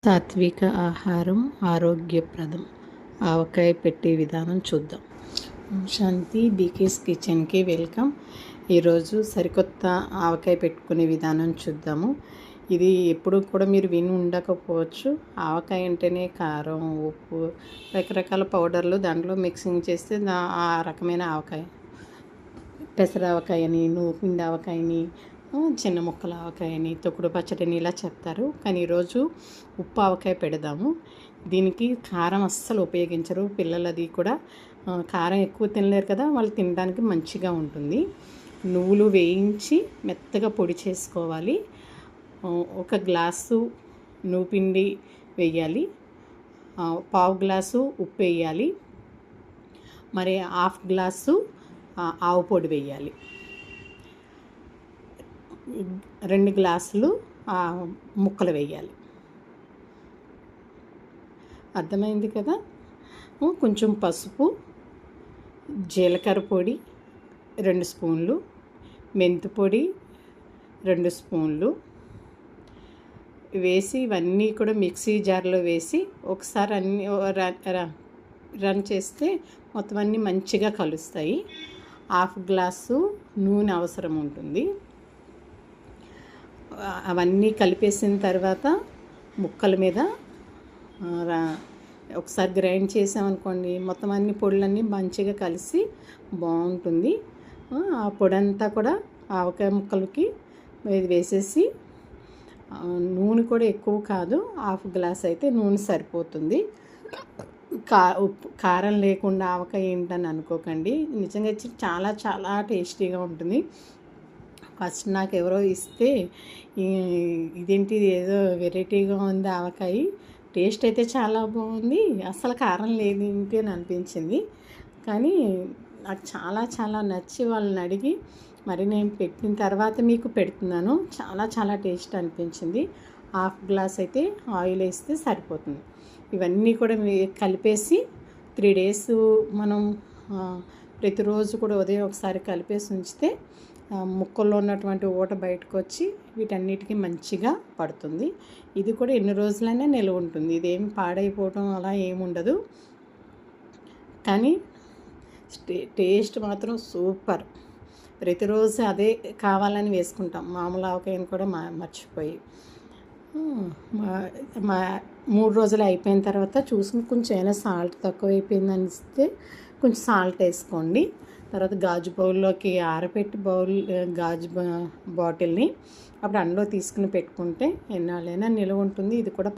సాత్విక ఆహారం ఆరోగ్యప్రదం. ఆవకాయ పెట్టే విధానం చూద్దాం. శాంతి బీకేస్ కిచెన్కి వెల్కమ్. ఈరోజు సరికొత్త ఆవకాయ పెట్టుకునే విధానం చూద్దాము. ఇది ఎప్పుడు కూడా మీరు విని ఉండకపోవచ్చు. ఆవకాయ అంటేనే కారం, ఉప్పు, రకరకాల పౌడర్లు దాంట్లో మిక్సింగ్ చేస్తే ఆ రకమైన ఆవకాయ. పెసర ఆవకాయని, నూపిండి ఆవకాయని, చిన్న ముక్కల ఆవకాయని, తొక్కుడు పచ్చడిని ఇలా చెప్తారు. కానీ ఈరోజు ఉప్పు ఆవకాయ పెడదాము. దీనికి కారం అస్సలు ఉపయోగించరు. పిల్లలది కూడా కారం ఎక్కువ తినలేరు కదా, వాళ్ళు తినడానికి మంచిగా ఉంటుంది. నువ్వులు వేయించి మెత్తగా పొడి చేసుకోవాలి. ఒక గ్లాసు నూపిండి వేయాలి, పావు గ్లాసు ఉప్పు వేయాలి, మరి హాఫ్ గ్లాసు ఆవు పొడి వేయాలి, 2 గ్లాసులు ముక్కలు వేయాలి. అర్థమైంది కదా. కొంచెం పసుపు, జీలకర్ర పొడి 2 స్పూన్లు, మెంతి పొడి 2 స్పూన్లు వేసి ఇవన్నీ కూడా మిక్సీ జార్లో వేసి ఒకసారి అన్నీ రన్ చేస్తే మొత్తం అన్నీ మంచిగా కలుస్తాయి. హాఫ్ గ్లాసు నూనె అవసరం ఉంటుంది. అవన్నీ కలిపేసిన తర్వాత ముక్కల మీద ఒకసారి గ్రైండ్ చేసామనుకోండి, మొత్తం అన్ని పొడులన్నీ మంచిగా కలిసి బాగుంటుంది. ఆ పొడంతా కూడా ఆవకాయ ముక్కలకి వేసేసి, నూనె కూడా ఎక్కువ కాదు, హాఫ్ గ్లాస్ అయితే నూనె సరిపోతుంది. ఉప్పు కారం లేకుండా ఆవకాయ ఏంటని అనుకోకండి, నిజంగా చాలా చాలా టేస్టీగా ఉంటుంది. ఫస్ట్ నాకు ఎవరో ఇస్తే ఇదేంటి ఏదో వెరైటీగా ఉంది ఆవకాయ, టేస్ట్ అయితే చాలా బాగుంది, అసలు కారం లేదు ఏంటి అని అనిపించింది. కానీ నాకు చాలా చాలా నచ్చి వాళ్ళని అడిగి మరి నేను పెట్టిన తర్వాత మీకు పెడుతున్నాను. చాలా చాలా టేస్ట్ అనిపించింది. హాఫ్ గ్లాస్ అయితే ఆయిల్ వేస్తే సరిపోతుంది. ఇవన్నీ కూడా కలిపేసి 3 days మనం ప్రతిరోజు కూడా ఉదయం ఒకసారి కలిపేసి ఉంచితే ముక్కల్లో ఉన్నటువంటి ఊట బయటకు వచ్చి వీటన్నిటికీ మంచిగా పడుతుంది. ఇది కూడా ఎన్ని రోజులైనా నిల్వ ఉంటుంది. ఇదేం పాడైపోవడం అలా ఏముండదు. కానీ టేస్ట్ మాత్రం సూపర్. ప్రతిరోజు అదే కావాలని వేసుకుంటాం. మామూలు ఆవకాయని కూడా మర్చిపోయి 3 రోజులు అయిపోయిన తర్వాత చూసుకుని కొంచెం ఏమైనా సాల్ట్ తక్కువ అయిపోయింది అనిస్తే కొంచెం సాల్ట్ వేసుకోండి. తర్వాత గాజు బౌల్లోకి ఆరబెట్టి గాజు బాటిల్ని అప్పుడు అందులో తీసుకుని పెట్టుకుంటే ఎన్నాళ్ళైనా నిల్వ ఉంటుంది. ఇది కూడా